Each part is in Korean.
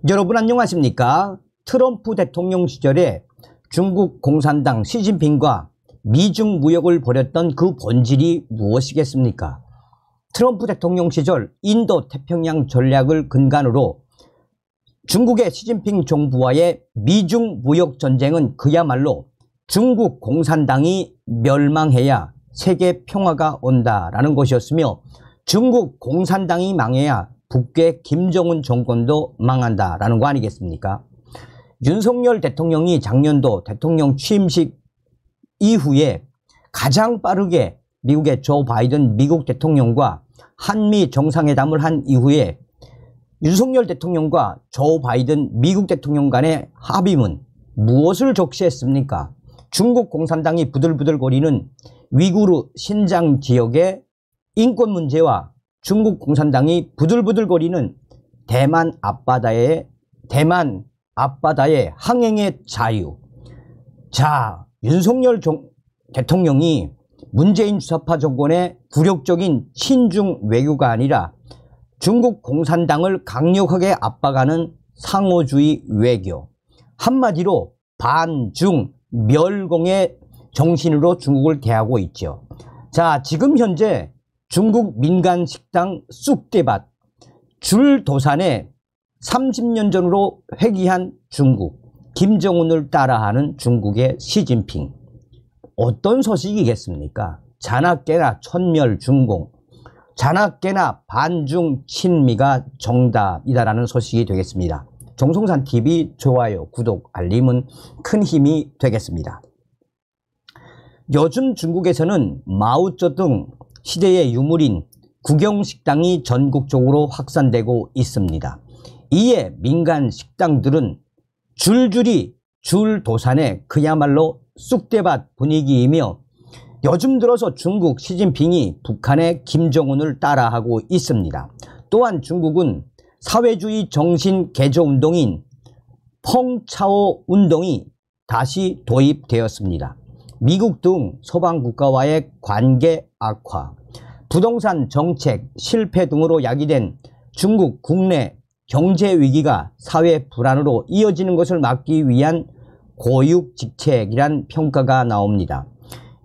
여러분 안녕하십니까? 트럼프 대통령 시절에 중국 공산당 시진핑과 미중 무역을 벌였던 그 본질이 무엇이겠습니까? 트럼프 대통령 시절 인도 태평양 전략을 근간으로 중국의 시진핑 정부와의 미중 무역 전쟁은 그야말로 중국 공산당이 멸망해야 세계 평화가 온다라는 것이었으며, 중국 공산당이 망해야 북괴 김정은 정권도 망한다라는 거 아니겠습니까? 윤석열 대통령이 작년도 대통령 취임식 이후에 가장 빠르게 미국의 조 바이든 미국 대통령과 한미 정상회담을 한 이후에 윤석열 대통령과 조 바이든 미국 대통령 간의 합의문 무엇을 적시했습니까? 중국 공산당이 부들부들거리는 위구르 신장 지역의 인권 문제와 중국 공산당이 부들부들거리는 대만 앞바다의 항행의 자유. 자, 윤석열 대통령이 문재인 주사파 정권의 굴욕적인 친중 외교가 아니라 중국 공산당을 강력하게 압박하는 상호주의 외교. 한마디로 반중 멸공의 정신으로 중국을 대하고 있죠. 자, 지금 현재 중국 민간 식당 쑥대밭 줄도산에 30년 전으로 회귀한 중국, 김정은을 따라하는 중국의 시진핑. 어떤 소식이겠습니까? 자나깨나 천멸중공, 자나깨나 반중 친미가 정답이다라는 소식이 되겠습니다. 정성산TV 좋아요, 구독, 알림은 큰 힘이 되겠습니다. 요즘 중국에서는 마오쩌둥 시대의 유물인 국영식당이 전국적으로 확산되고 있습니다. 이에 민간 식당들은 줄줄이 줄도산에 그야말로 쑥대밭 분위기이며, 요즘 들어서 중국 시진핑이 북한의 김정은을 따라하고 있습니다. 또한 중국은 사회주의 정신 개조 운동인 펑차오 운동이 다시 도입되었습니다. 미국 등 서방 국가와의 관계 악화, 부동산 정책 실패 등으로 야기된 중국 국내 경제 위기가 사회 불안으로 이어지는 것을 막기 위한 고육직책이란 평가가 나옵니다.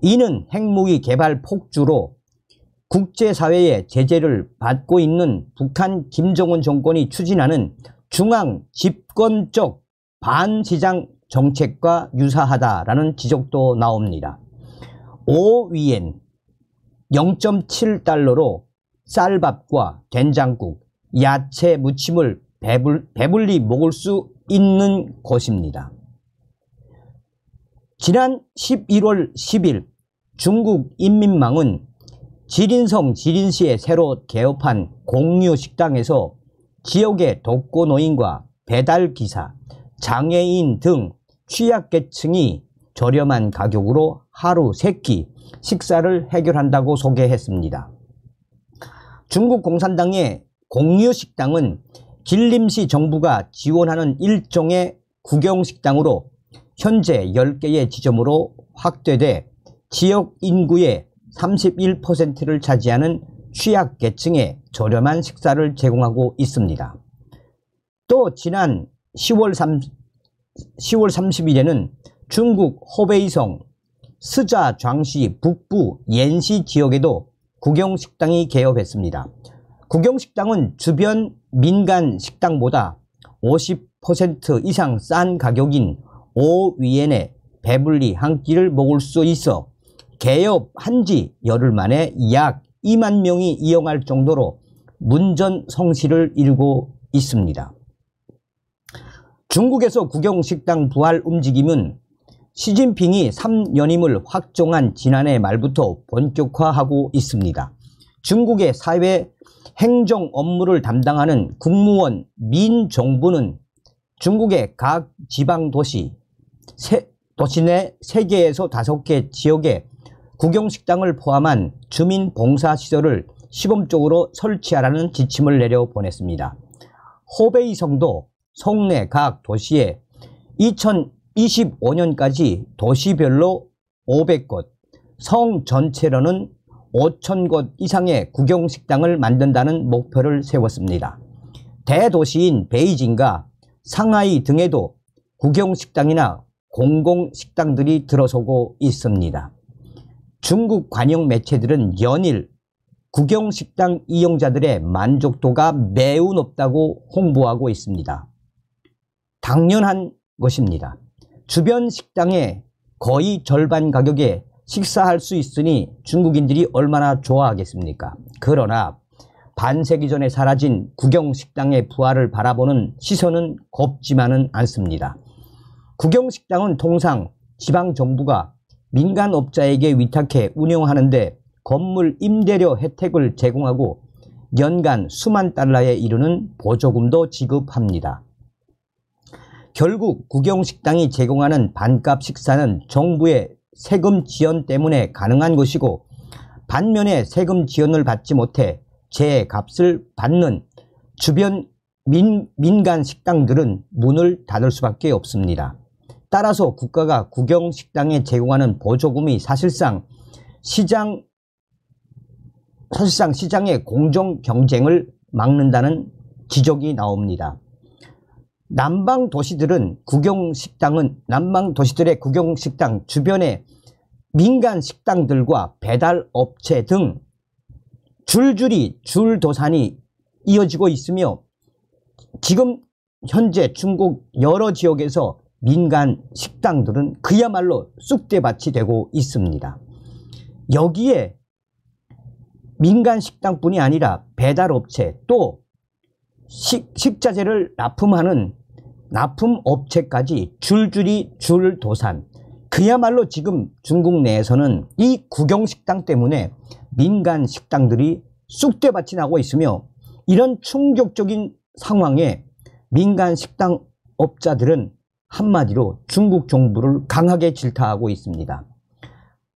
이는 핵무기 개발 폭주로 국제사회의 제재를 받고 있는 북한 김정은 정권이 추진하는 중앙 집권적 반시장 정책과 유사하다라는 지적도 나옵니다. 5위엔 0.7달러로 쌀밥과 된장국, 야채 무침을 배불리 먹을 수 있는 곳입니다. 지난 11월 10일 중국 인민망은 지린성 지린시에 새로 개업한 공유식당에서 지역의 독거노인과 배달기사, 장애인 등 취약계층이 저렴한 가격으로 하루 3끼 식사를 해결한다고 소개했습니다. 중국 공산당의 공유식당은 길림시 정부가 지원하는 일종의 국영식당으로 현재 10개의 지점으로 확대돼 지역 인구의 31%를 차지하는 취약계층에 저렴한 식사를 제공하고 있습니다. 또 지난 10월 30일에는 중국 호베이성 스자장시 북부 옌시 지역에도 국영식당이 개업했습니다. 국영식당은 주변 민간 식당보다 50% 이상 싼 가격인 5위엔에 배불리 한 끼를 먹을 수 있어 개업한 지 열흘 만에 약 2만 명이 이용할 정도로 문전성시를 이루고 있습니다. 중국에서 국영식당 부활 움직임은 시진핑이 3연임을 확정한 지난해 말부터 본격화하고 있습니다. 중국의 사회 행정 업무를 담당하는 국무원 민정부는 중국의 각 지방도시 내 3개에서 5개 지역에 국영식당을 포함한 주민봉사시설을 시범적으로 설치하라는 지침을 내려보냈습니다. 호베이성도 성내 각 도시에 2025년까지 도시별로 500곳, 성 전체로는 5,000곳 이상의 국영식당을 만든다는 목표를 세웠습니다. 대도시인 베이징과 상하이 등에도 국영식당이나 공공식당들이 들어서고 있습니다. 중국 관영 매체들은 연일 국영식당 이용자들의 만족도가 매우 높다고 홍보하고 있습니다. 당연한 것입니다. 주변 식당에 거의 절반 가격에 식사할 수 있으니 중국인들이 얼마나 좋아하겠습니까? 그러나 반세기 전에 사라진 국영식당의 부활을 바라보는 시선은 곱지만은 않습니다. 국영식당은 통상 지방정부가 민간업자에게 위탁해 운영하는데 건물 임대료 혜택을 제공하고 연간 수만 달러에 이르는 보조금도 지급합니다. 결국 국영식당이 제공하는 반값 식사는 정부의 세금 지원 때문에 가능한 것이고, 반면에 세금 지원을 받지 못해 제 값을 받는 주변 민간 식당들은 문을 닫을 수밖에 없습니다. 따라서 국가가 국영식당에 제공하는 보조금이 사실상 시장의 공정 경쟁을 막는다는 지적이 나옵니다. 남방 도시들의 국영식당 주변에 민간 식당들과 배달업체 등 줄줄이 줄도산이 이어지고 있으며, 지금 현재 중국 여러 지역에서 민간 식당들은 그야말로 쑥대밭이 되고 있습니다. 여기에 민간 식당뿐이 아니라 배달업체, 또 식자재를 납품하는 납품업체까지 줄줄이 줄도산. 그야말로 지금 중국 내에서는 이 국영식당 때문에 민간 식당들이 쑥대밭이 나고 있으며, 이런 충격적인 상황에 민간 식당업자들은 한마디로 중국 정부를 강하게 질타하고 있습니다.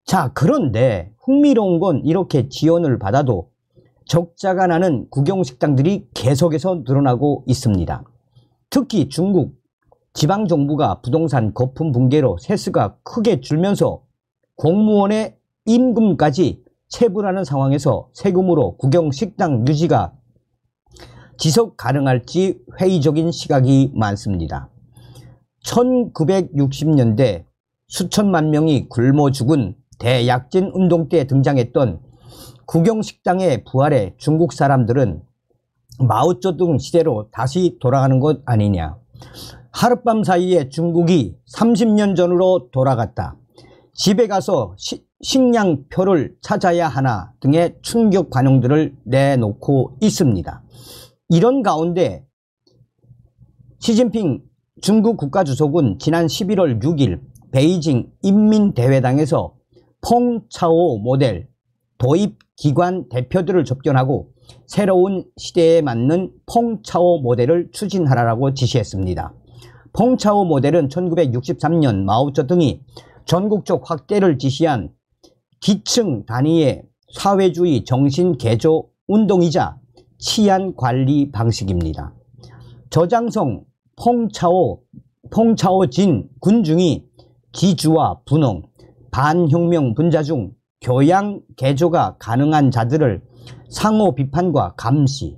자, 그런데 흥미로운 건 이렇게 지원을 받아도 적자가 나는 국영식당들이 계속해서 늘어나고 있습니다. 특히 중국 지방정부가 부동산 거품 붕괴로 세수가 크게 줄면서 공무원의 임금까지 체불하는 상황에서 세금으로 국영식당 유지가 지속 가능할지 회의적인 시각이 많습니다. 1960년대 수천만 명이 굶어 죽은 대약진 운동 때 등장했던 국영식당의 부활에 중국 사람들은 마오쩌둥 시대로 다시 돌아가는 것 아니냐. 하룻밤 사이에 중국이 30년 전으로 돌아갔다. 집에 가서 식량표를 찾아야 하나 등의 충격 반응들을 내놓고 있습니다. 이런 가운데 시진핑 중국 국가주석은 지난 11월 6일 베이징 인민대회당에서 펑차오 모델 도입 기관 대표들을 접견하고 새로운 시대에 맞는 펑차오 모델을 추진하라고 지시했습니다. 펑차오 모델은 1963년 마오쩌둥이 전국적 확대를 지시한 기층 단위의 사회주의 정신 개조 운동이자 치안 관리 방식입니다. 저장성 펑차오진 군중이 기주와 분홍, 반혁명 분자 중 교양 개조가 가능한 자들을 상호 비판과 감시,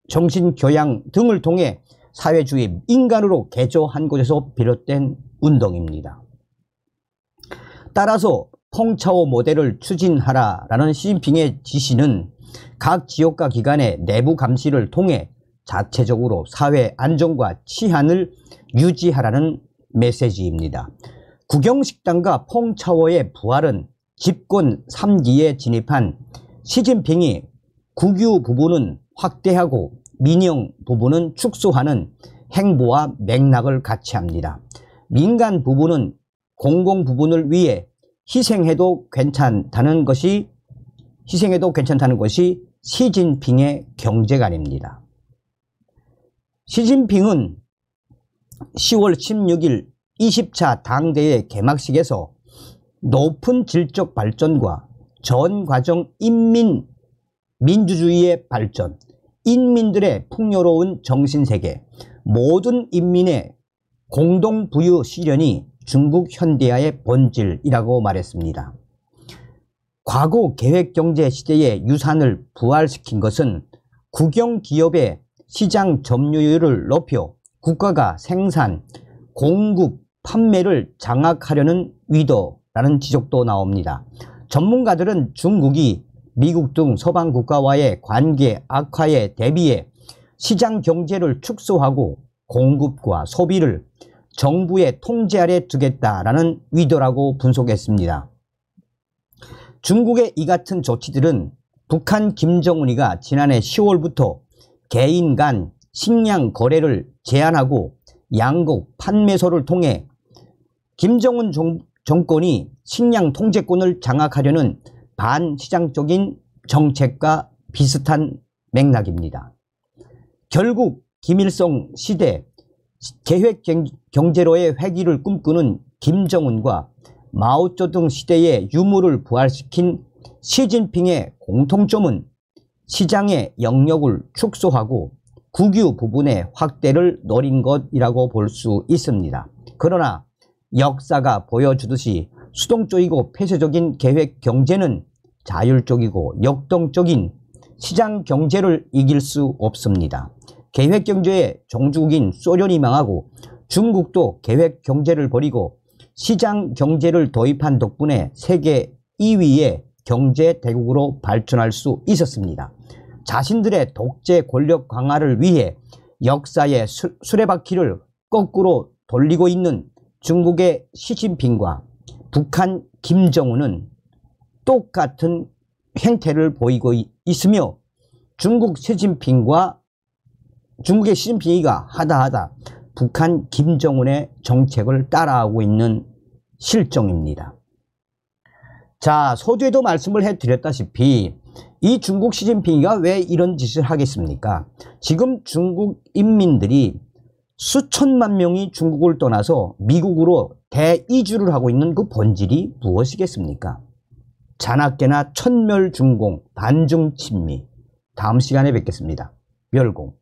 정신교양 등을 통해 사회주의 인간으로 개조한 것에서 비롯된 운동입니다. 따라서 펑차오 모델을 추진하라라는 시진핑의 지시는 각 지역과 기관의 내부 감시를 통해 자체적으로 사회 안정과 치안을 유지하라는 메시지입니다. 국영식당과 펑차오의 부활은 집권 3기에 진입한 시진핑이 국유 부분은 확대하고 민영 부분은 축소하는 행보와 맥락을 같이 합니다. 민간 부분은 공공 부분을 위해 희생해도 괜찮다는 것이 시진핑의 경제관입니다. 시진핑은 10월 16일 20차 당대회 개막식에서 높은 질적 발전과 전 과정 민주주의의 발전, 인민들의 풍요로운 정신세계, 모든 인민의 공동부유 실현이 중국 현대화의 본질이라고 말했습니다. 과거 계획경제 시대의 유산을 부활시킨 것은 국영기업의 시장 점유율을 높여 국가가 생산, 공급, 판매를 장악하려는 의도라는 지적도 나옵니다. 전문가들은 중국이 미국 등 서방 국가와의 관계 악화에 대비해 시장 경제를 축소하고 공급과 소비를 정부의 통제 아래 두겠다라는 의도라고 분석했습니다. 중국의 이 같은 조치들은 북한 김정은이가 지난해 10월부터 개인 간 식량 거래를 제한하고 양국 판매소를 통해 김정은 정권이 식량 통제권을 장악하려는 반시장적인 정책과 비슷한 맥락입니다. 결국 김일성 시대 계획경제로의 회귀를 꿈꾸는 김정은과 마오쩌둥 시대의 유물을 부활시킨 시진핑의 공통점은 시장의 영역을 축소하고 국유 부분의 확대를 노린 것이라고 볼 수 있습니다. 그러나 역사가 보여주듯이 수동적이고 폐쇄적인 계획 경제는 자율적이고 역동적인 시장 경제를 이길 수 없습니다. 계획 경제의 종주국인 소련이 망하고 중국도 계획 경제를 버리고 시장 경제를 도입한 덕분에 세계 2위의 경제 대국으로 발전할 수 있었습니다. 자신들의 독재 권력 강화를 위해 역사의 수레바퀴를 거꾸로 돌리고 있는 중국의 시진핑과 북한 김정은은 똑같은 행태를 보이고 있으며 중국의 시진핑이가 하다하다 북한 김정은의 정책을 따라하고 있는 실정입니다. 자, 서두에도 말씀을 해드렸다시피 이 중국 시진핑이가 왜 이런 짓을 하겠습니까? 지금 중국 인민들이 수천만 명이 중국을 떠나서 미국으로 대이주를 하고 있는 그 본질이 무엇이겠습니까? 자나깨나 천멸중공, 반중친미. 다음 시간에 뵙겠습니다. 멸공.